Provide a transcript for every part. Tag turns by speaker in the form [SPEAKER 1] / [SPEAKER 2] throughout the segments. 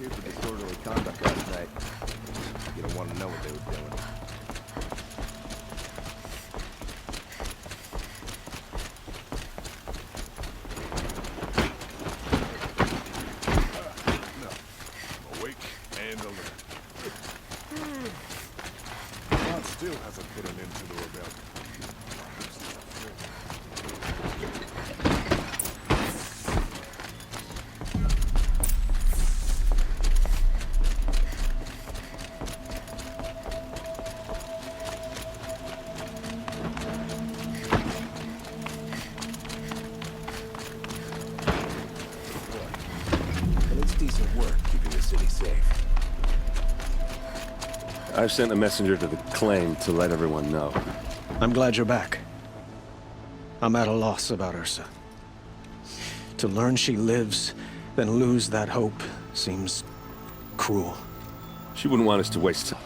[SPEAKER 1] Accused of disorderly conduct last night. You don't want to know what they were doing.
[SPEAKER 2] No. Awake and alert. God still hasn't put an end to the rebellion.
[SPEAKER 1] Decent work keeping the city safe.
[SPEAKER 3] I've sent a messenger to the claim to let everyone know.
[SPEAKER 4] I'm glad you're back. I'm at a loss about Ursa. To learn she lives, then lose that hope, seems cruel.
[SPEAKER 3] She wouldn't want us to waste time.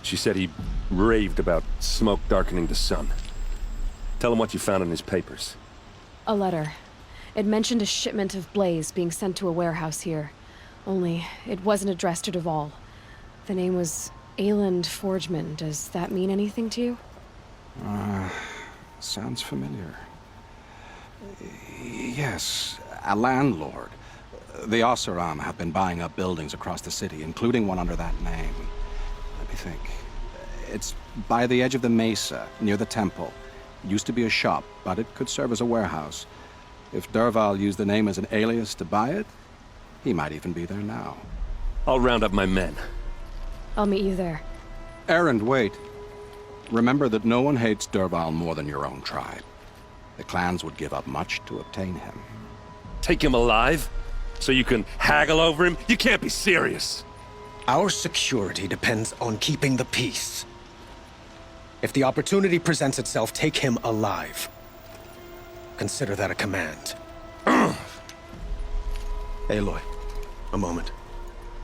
[SPEAKER 3] She said he raved about smoke darkening the sun. Tell him what you found in his papers.
[SPEAKER 5] A letter. It mentioned a shipment of Blaze being sent to a warehouse here. Only, it wasn't addressed to Duval. The name was Ayland Forgeman. Does that mean anything to you?
[SPEAKER 6] Sounds familiar. Yes, a landlord. The Oseram have been buying up buildings across the city, including one under that name. Let me think. It's by the edge of the mesa, near the temple. Used to be a shop, but it could serve as a warehouse. If Derval used the name as an alias to buy it, he might even be there now.
[SPEAKER 3] I'll round up my men.
[SPEAKER 5] I'll meet you there.
[SPEAKER 6] Errand, wait. Remember that no one hates Derval more than your own tribe. The clans would give up much to obtain him.
[SPEAKER 3] Take him alive? So you can haggle over him? You can't be serious.
[SPEAKER 4] Our security depends on keeping the peace. If the opportunity presents itself, take him alive. Consider that a command. Aloy, a moment,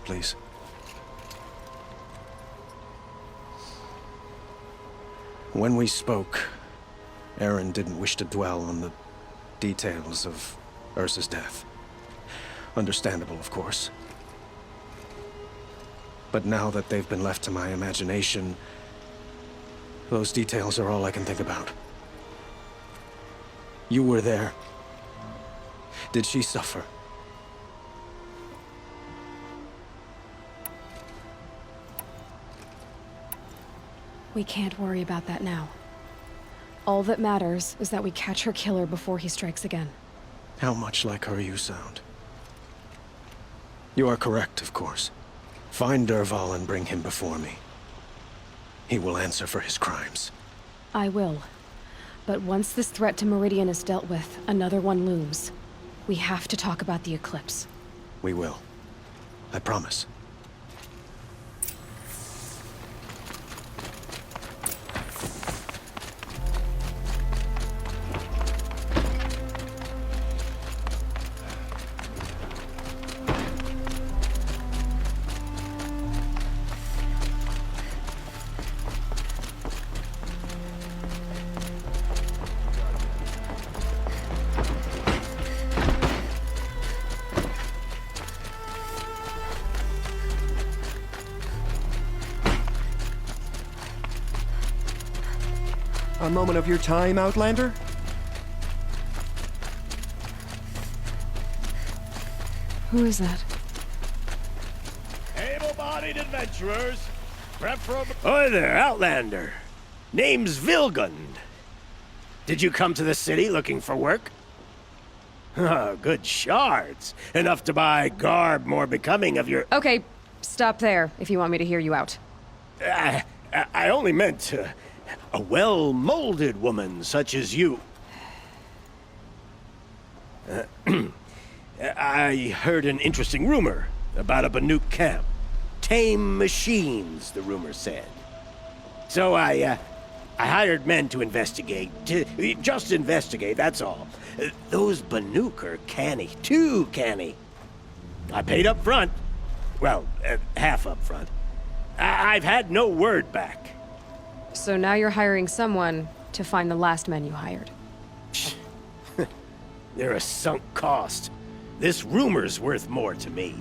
[SPEAKER 4] please. When we spoke, Aaron didn't wish to dwell on the details of Ursa's death. Understandable, of course. But now that they've been left to my imagination, those details are all I can think about. You were there. Did she suffer?
[SPEAKER 5] We can't worry about that now. All that matters is that we catch her killer before he strikes again.
[SPEAKER 4] How much like her you sound. You are correct, of course. Find Derval and bring him before me. He will answer for his crimes.
[SPEAKER 5] I will. But once this threat to Meridian is dealt with, another one looms. We have to talk about the eclipse.
[SPEAKER 4] We will. I promise.
[SPEAKER 1] A moment of your time, Outlander?
[SPEAKER 5] Who is that?
[SPEAKER 7] Able-bodied adventurers, preferable... Hi there, Outlander. Name's Vilgund. Did you come to the city looking for work? Oh, good shards. Enough to buy garb more becoming of your...
[SPEAKER 5] Okay, stop there if you want me to hear you out.
[SPEAKER 7] I only meant a well-molded woman such as you. I heard an interesting rumor about a Banuk camp. Tame machines, the rumor said. So I hired men to investigate. Just investigate, that's all. Those Banuk are canny, too canny. I paid up front. Well, half up front. I've had no word back.
[SPEAKER 5] So now you're hiring someone to find the last men you hired.
[SPEAKER 7] They're a sunk cost. This rumor's worth more to me.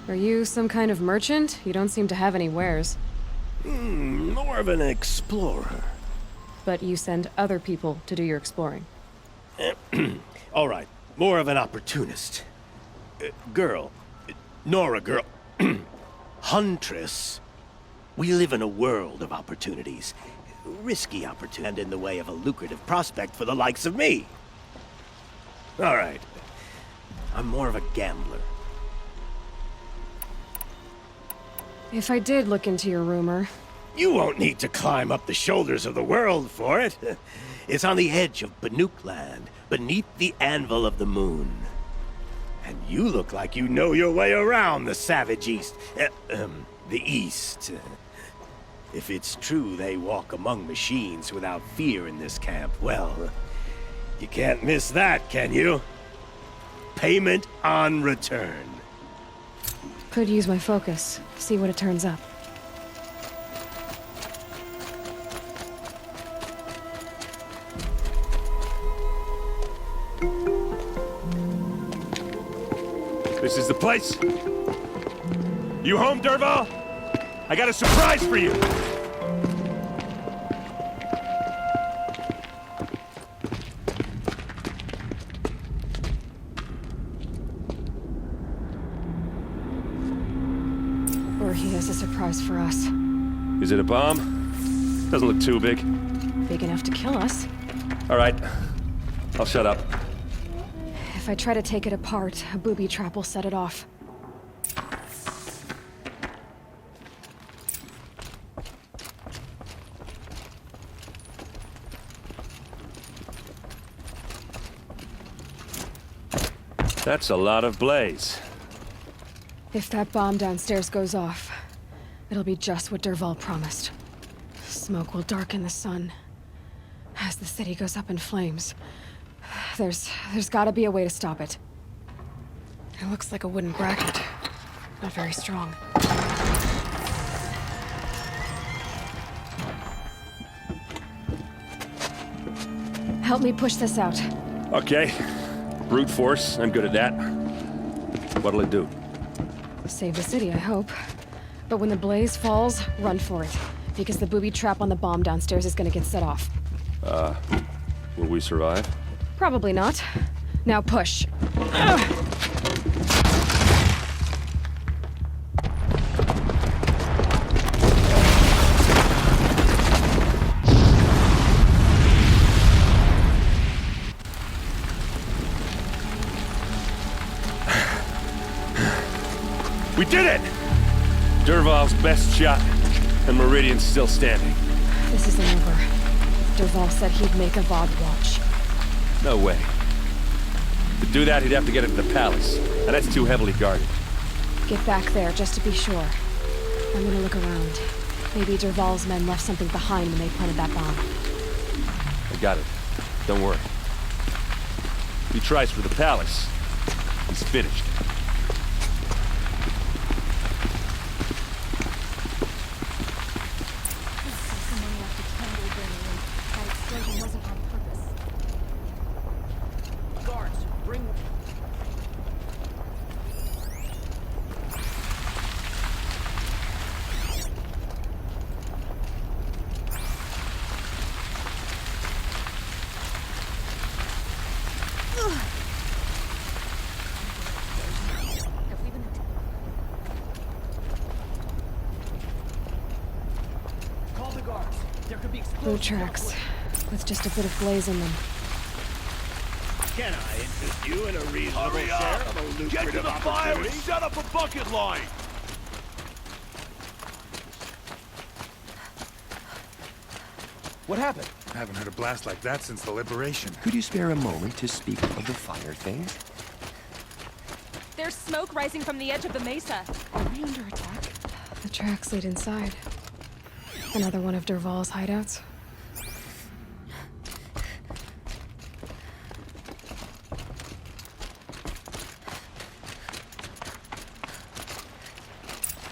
[SPEAKER 5] Are you some kind of merchant? You don't seem to have any wares.
[SPEAKER 7] More of an explorer.
[SPEAKER 5] But you send other people to do your exploring.
[SPEAKER 7] All right, more of an opportunist. Girl. Nora girl. Huntress. We live in a world of opportunities. Risky opportunity and in the way of a lucrative prospect for the likes of me. All right. I'm more of a gambler.
[SPEAKER 5] If I did look into your rumor...
[SPEAKER 7] You won't need to climb up the shoulders of the world for it. It's on the edge of Banuk land, beneath the anvil of the moon. And you look like you know your way around the savage east. The east. If it's true they walk among machines without fear in this camp, well, you can't miss that, can you? Payment on return.
[SPEAKER 5] Could use my focus. See what it turns up.
[SPEAKER 3] This is the place? You home, Derval? I got a surprise for you!
[SPEAKER 5] Or he has a surprise for us.
[SPEAKER 3] Is it a bomb? Doesn't look too big.
[SPEAKER 5] Big enough to kill us.
[SPEAKER 3] All right. I'll shut up.
[SPEAKER 5] If I try to take it apart, a booby trap will set it off.
[SPEAKER 3] That's a lot of blaze.
[SPEAKER 5] If that bomb downstairs goes off, it'll be just what Derval promised. Smoke will darken the sun. As the city goes up in flames, there's gotta be a way to stop it. It looks like a wooden bracket. Not very strong. Help me push this out.
[SPEAKER 3] Okay. Brute force, I'm good at that. What'll it do?
[SPEAKER 5] Save the city, I hope. But when the blaze falls, run for it. Because the booby trap on the bomb downstairs is gonna get set off.
[SPEAKER 3] Will we survive?
[SPEAKER 5] Probably not. Now push.
[SPEAKER 3] We did it! Derval's best shot, and Meridian's still standing.
[SPEAKER 5] This isn't over. Derval said he'd make a VOD watch.
[SPEAKER 3] No way. To do that, he'd have to get into the palace, and that's too heavily guarded.
[SPEAKER 5] Get back there, just to be sure. I'm gonna look around. Maybe Derval's men left something behind when they planted that bomb.
[SPEAKER 3] I got it. Don't worry. If he tries for the palace, he's finished.
[SPEAKER 5] Boot tracks, with just a bit of blaze in them.
[SPEAKER 7] Can I interest you in a reasonable share of a lucrative
[SPEAKER 2] Get to the fire and
[SPEAKER 7] opportunity?
[SPEAKER 2] set up a bucket line!
[SPEAKER 1] What happened?
[SPEAKER 2] I haven't heard a blast like that since the liberation.
[SPEAKER 1] Could you spare a moment to speak of the fire things?
[SPEAKER 8] There's smoke rising from the edge of the mesa. Are we under attack?
[SPEAKER 5] The tracks lead inside. Another one of Derval's hideouts.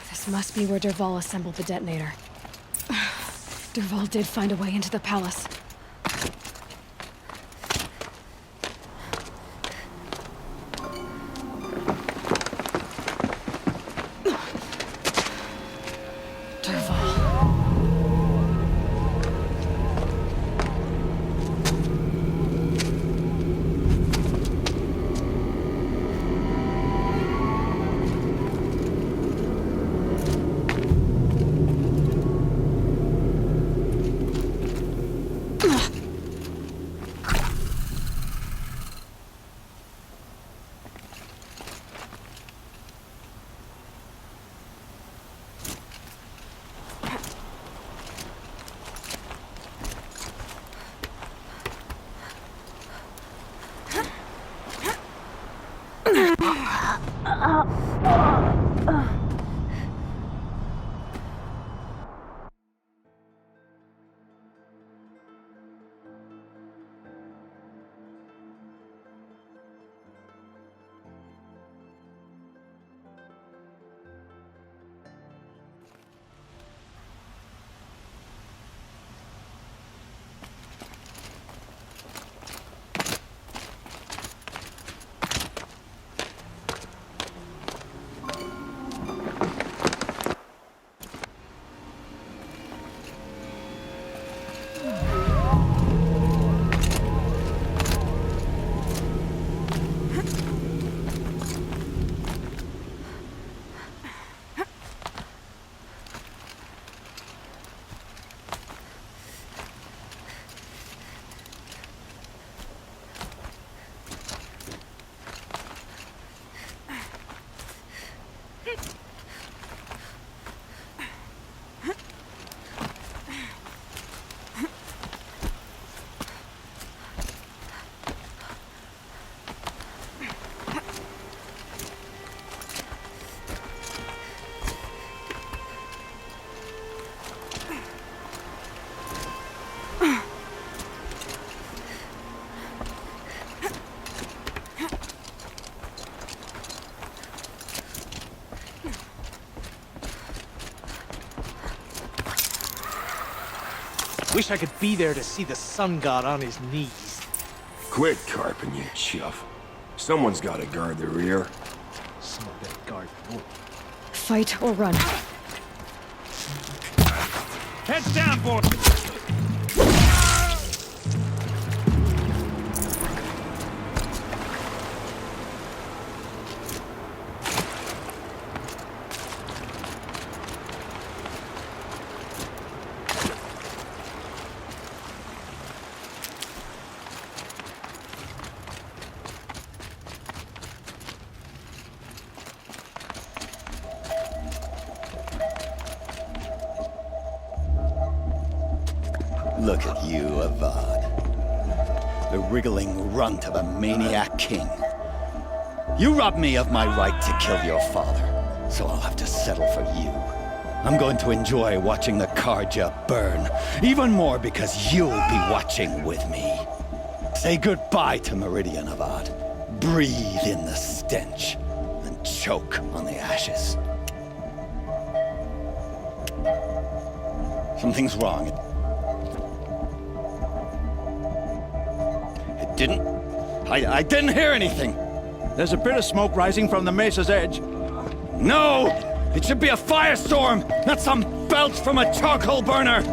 [SPEAKER 5] This must be where Derval assembled the detonator. Derval did find a way into the palace.
[SPEAKER 9] Wish I could be there to see the sun god on his knees.
[SPEAKER 10] Quit carping, you chuff. Someone's gotta guard the rear.
[SPEAKER 9] Someone better guard the door.
[SPEAKER 5] Fight or run.
[SPEAKER 9] Heads down, boy!
[SPEAKER 11] Look at you, Avad. The wriggling runt of a maniac king. You robbed me of my right to kill your father, so I'll have to settle for you. I'm going to enjoy watching the Karja burn, even more because you'll be watching with me. Say goodbye to Meridian, Avad. Breathe in the stench, and choke on the ashes. Something's wrong. I didn't hear anything.
[SPEAKER 12] There's a bit of smoke rising from the mesa's edge.
[SPEAKER 11] No! It should be a firestorm, not some belch from a charcoal burner!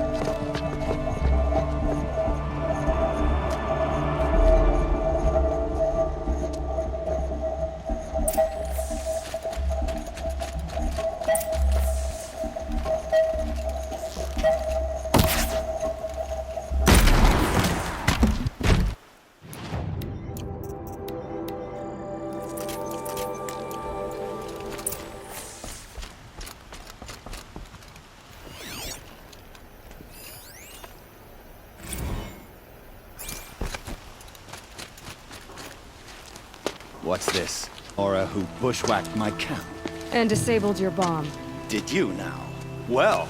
[SPEAKER 11] What's this? Aura who bushwhacked my camp.
[SPEAKER 5] And disabled your bomb.
[SPEAKER 11] Did you now? Well,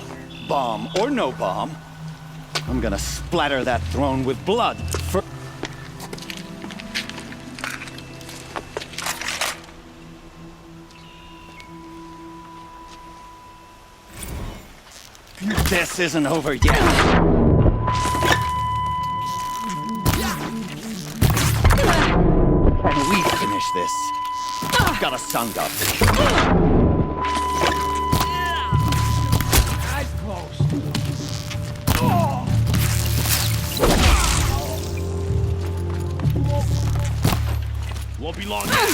[SPEAKER 11] bomb or no bomb, I'm gonna splatter that throne with blood for... This isn't over yet. And we finish this. Got a sun god.
[SPEAKER 9] Eyes closed.
[SPEAKER 2] Won't be long now.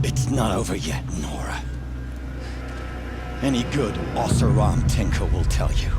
[SPEAKER 11] It's not over yet, Nora. Any good Oseram Tinker will tell you.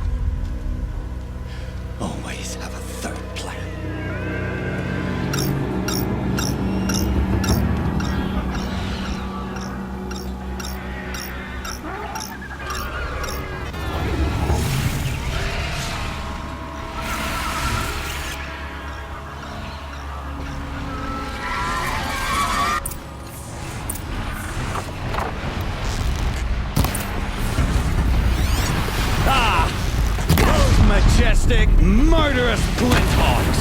[SPEAKER 12] murderous flinthawks!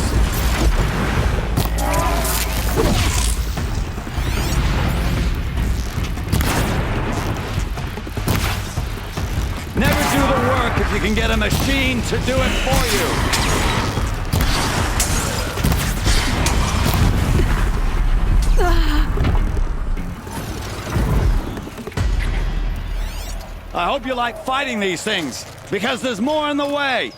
[SPEAKER 12] Never do the work if you can get a machine to do it for you! I hope you like fighting these things, because there's more in the way!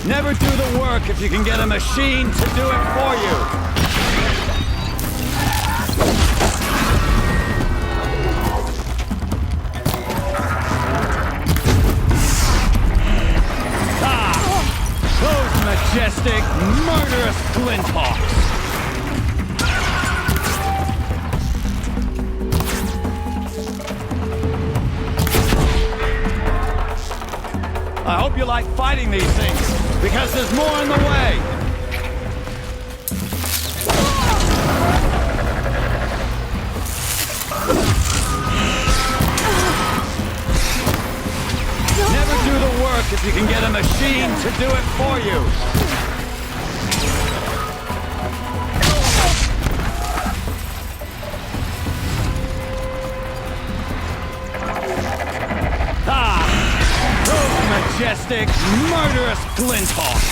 [SPEAKER 12] Never do the work if you can get a machine to do it for you! Majestic, murderous flinthawks! I hope you like fighting these things, because there's more in the way! Never do the work if you can get a machine to do it for you! Majestic, murderous flinthawks!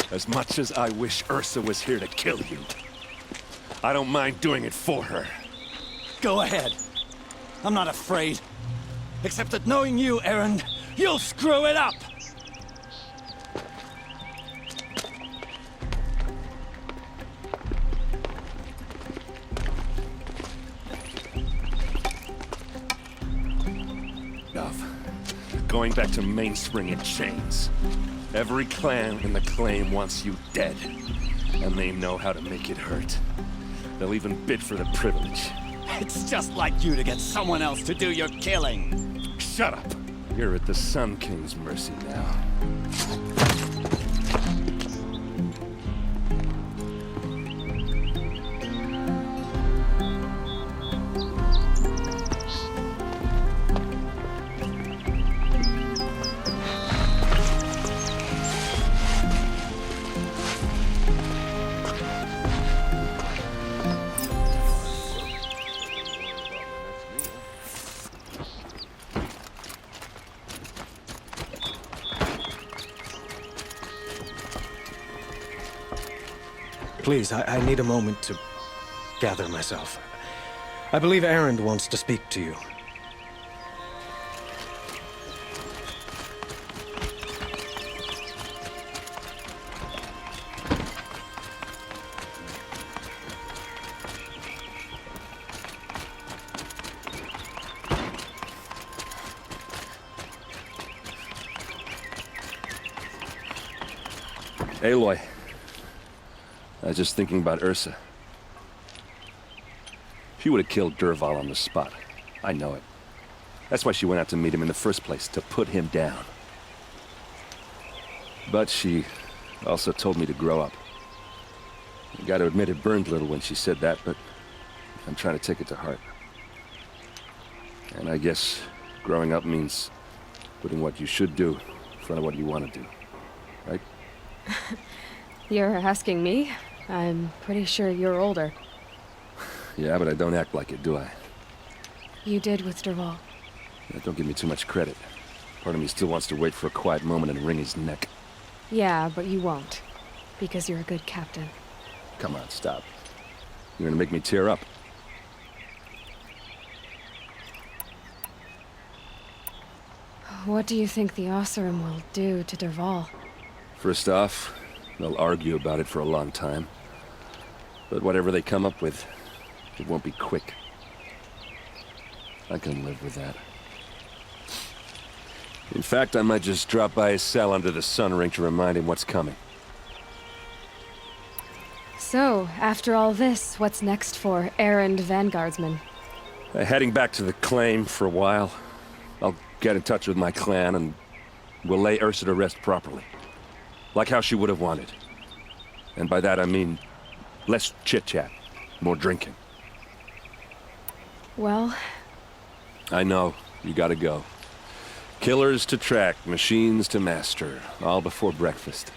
[SPEAKER 3] As much as I wish Ursa was here to kill you, I don't mind doing it for her.
[SPEAKER 12] Go ahead. I'm not afraid. Except that knowing you, Erend, you'll screw it up!
[SPEAKER 3] Enough. Going back to Mainspring in chains. Every clan in the claim wants you dead, and they know how to make it hurt. They'll even bid for the privilege.
[SPEAKER 12] It's just like you to get someone else to do your killing.
[SPEAKER 3] Shut up! You're at the Sun King's mercy now.
[SPEAKER 4] Please, I need a moment to gather myself. I believe Erend wants to speak to you.
[SPEAKER 3] Aloy. I was just thinking about Ursa. She would have killed Dervahl on the spot. I know it. That's why she went out to meet him in the first place, to put him down. But she also told me to grow up. I gotta admit it burned a little when she said that, but I'm trying to take it to heart. And I guess growing up means putting what you should do front of what you want to do. Right?
[SPEAKER 5] You're asking me? I'm pretty sure you're older.
[SPEAKER 3] Yeah, but I don't act like it, do I?
[SPEAKER 5] You did with Dervahl.
[SPEAKER 3] Yeah, don't give me too much credit. Part of me still wants to wait for a quiet moment and wring his neck.
[SPEAKER 5] Yeah, but you won't. Because you're a good captain.
[SPEAKER 3] Come on, stop. You're gonna make me tear up.
[SPEAKER 5] What do you think the Oseram will do to Dervahl?
[SPEAKER 3] First off, they'll argue about it for a long time. But whatever they come up with, it won't be quick. I can live with that. In fact, I might just drop by his cell under the sun ring to remind him what's coming.
[SPEAKER 5] So, after all this, what's next for errand vanguardsman?
[SPEAKER 3] Heading back to the claim for a while. I'll get in touch with my clan and we'll lay Ursa to rest properly. Like how she would have wanted. And by that I mean less chit-chat, more drinking.
[SPEAKER 5] Well...
[SPEAKER 3] I know, you gotta go. Killers to track, machines to master, all before breakfast.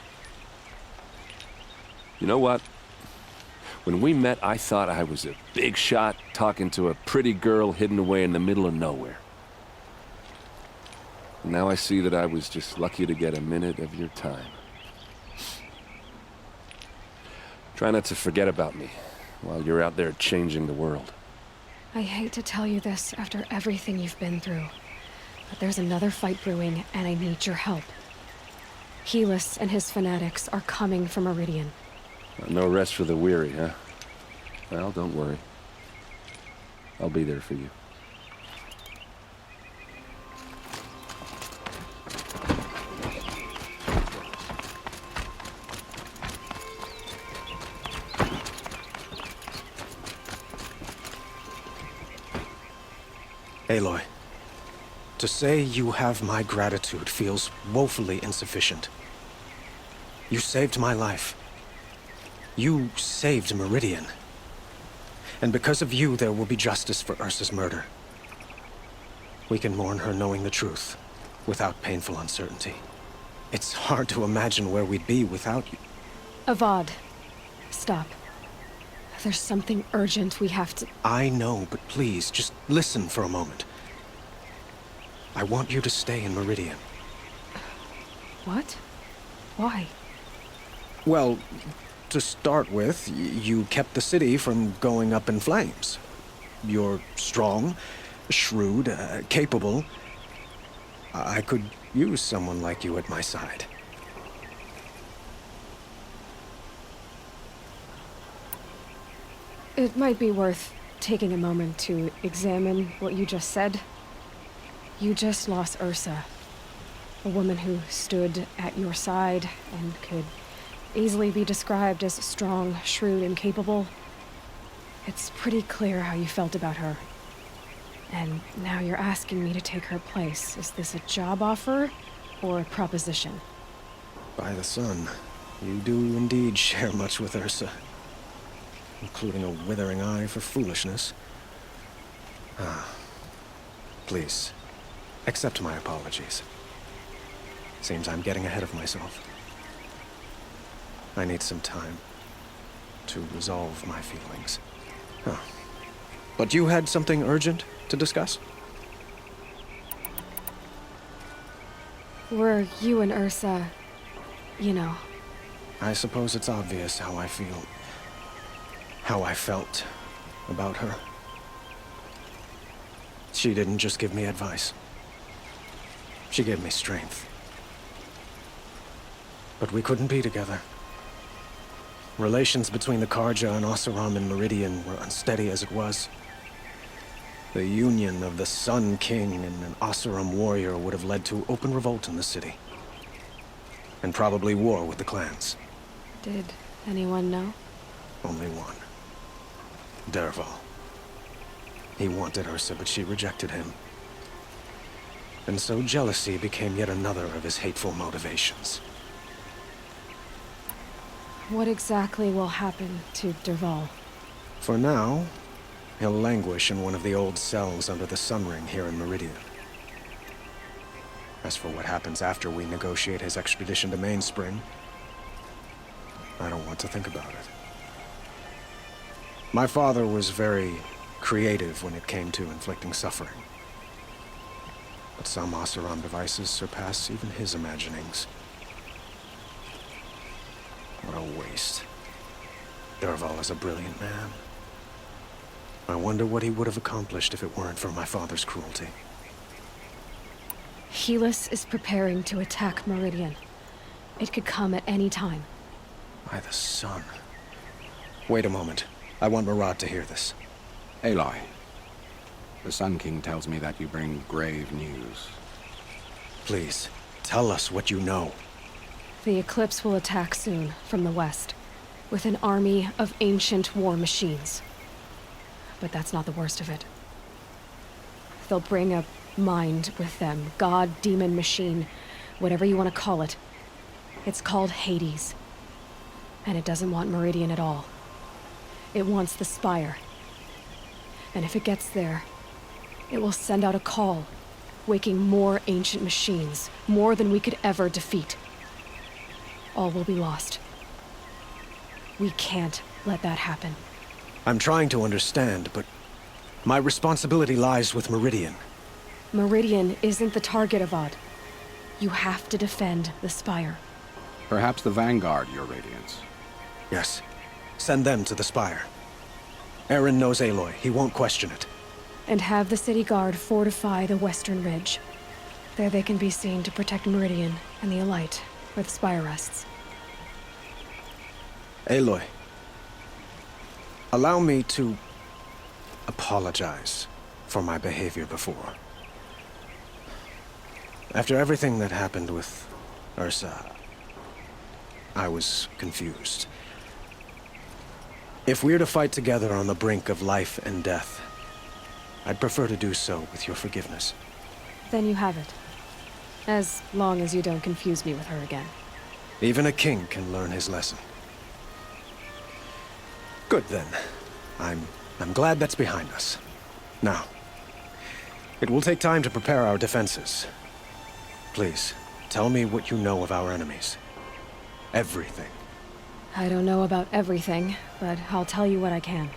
[SPEAKER 3] You know what? When we met, I thought I was a big shot talking to a pretty girl hidden away in the middle of nowhere. Now I see that I was just lucky to get a minute of your time. Try not to forget about me while you're out there changing the world.
[SPEAKER 5] I hate to tell you this after everything you've been through, but there's another fight brewing and I need your help. Helis and his fanatics are coming for Meridian.
[SPEAKER 3] No rest for the weary, huh? Well, don't worry. I'll be there for you.
[SPEAKER 4] Aloy, to say you have my gratitude feels woefully insufficient. You saved my life. You saved Meridian. And because of you, there will be justice for Ursa's murder. We can mourn her knowing the truth, without painful uncertainty. It's hard to imagine where we'd be without you.
[SPEAKER 5] Avad, stop. There's something urgent we have to...
[SPEAKER 4] I know, but please, just listen for a moment. I want you to stay in Meridian.
[SPEAKER 5] What? Why?
[SPEAKER 4] Well, to start with, you kept the city from going up in flames. You're strong, shrewd, capable. I could use someone like you at my side.
[SPEAKER 5] It might be worth taking a moment to examine what you just said. You just lost Ursa, a woman who stood at your side and could easily be described as strong, shrewd, and capable. It's pretty clear how you felt about her. And now you're asking me to take her place. Is this a job offer or a proposition?
[SPEAKER 4] By the sun, you do indeed share much with Ursa. Including a withering eye for foolishness. Please, accept my apologies. Seems I'm getting ahead of myself. I need some time to resolve my feelings. But you had something urgent to discuss?
[SPEAKER 5] Were you and Ursa, you know...
[SPEAKER 4] I suppose it's obvious how I feel. How I felt about her. She didn't just give me advice. She gave me strength. But we couldn't be together. Relations between the Karja and Oseram and Meridian were unsteady as it was. The union of the Sun King and an Oseram warrior would have led to open revolt in the city. And probably war with the clans.
[SPEAKER 5] Did anyone know?
[SPEAKER 4] Only one. Dervahl. He wanted Ursa, but she rejected him. And so jealousy became yet another of his hateful motivations.
[SPEAKER 5] What exactly will happen to Dervahl?
[SPEAKER 4] For now, he'll languish in one of the old cells under the Sun Ring here in Meridian. As for what happens after we negotiate his extradition to Mainspring, I don't want to think about it. My father was very creative when it came to inflicting suffering. But some Oseram devices surpass even his imaginings. What a waste. Dervahl is a brilliant man. I wonder what he would have accomplished if it weren't for my father's cruelty.
[SPEAKER 5] Helis is preparing to attack Meridian. It could come at any time.
[SPEAKER 4] By the sun. Wait a moment. I want Murad to hear this.
[SPEAKER 6] Aloy, the Sun King tells me that you bring grave news.
[SPEAKER 4] Please, tell us what you know.
[SPEAKER 5] The Eclipse will attack soon, from the west, with an army of ancient war machines. But that's not the worst of it. They'll bring a mind with them, god, demon, machine, whatever you want to call it. It's called Hades. And it doesn't want Meridian at all. It wants the Spire. And if it gets there, it will send out a call, waking more ancient machines, more than we could ever defeat. All will be lost. We can't let that happen.
[SPEAKER 4] I'm trying to understand, but my responsibility lies with Meridian.
[SPEAKER 5] Meridian isn't the target, Avad. You have to defend the Spire.
[SPEAKER 6] Perhaps the Vanguard, Your Radiance.
[SPEAKER 4] Yes. Send them to the Spire. Eren knows Aloy. He won't question it.
[SPEAKER 5] And have the city guard fortify the western ridge. There they can be seen to protect Meridian and the Elite, where the Spire rests.
[SPEAKER 4] Aloy, allow me to apologize for my behavior before. After everything that happened with Ursa, I was confused. If we're to fight together on the brink of life and death, I'd prefer to do so with your forgiveness.
[SPEAKER 5] Then you have it. As long as you don't confuse me with her again.
[SPEAKER 4] Even a king can learn his lesson. Good then. I'm glad that's behind us. Now, it will take time to prepare our defenses. Please, tell me what you know of our enemies. Everything.
[SPEAKER 5] I don't know about everything, but I'll tell you what I can.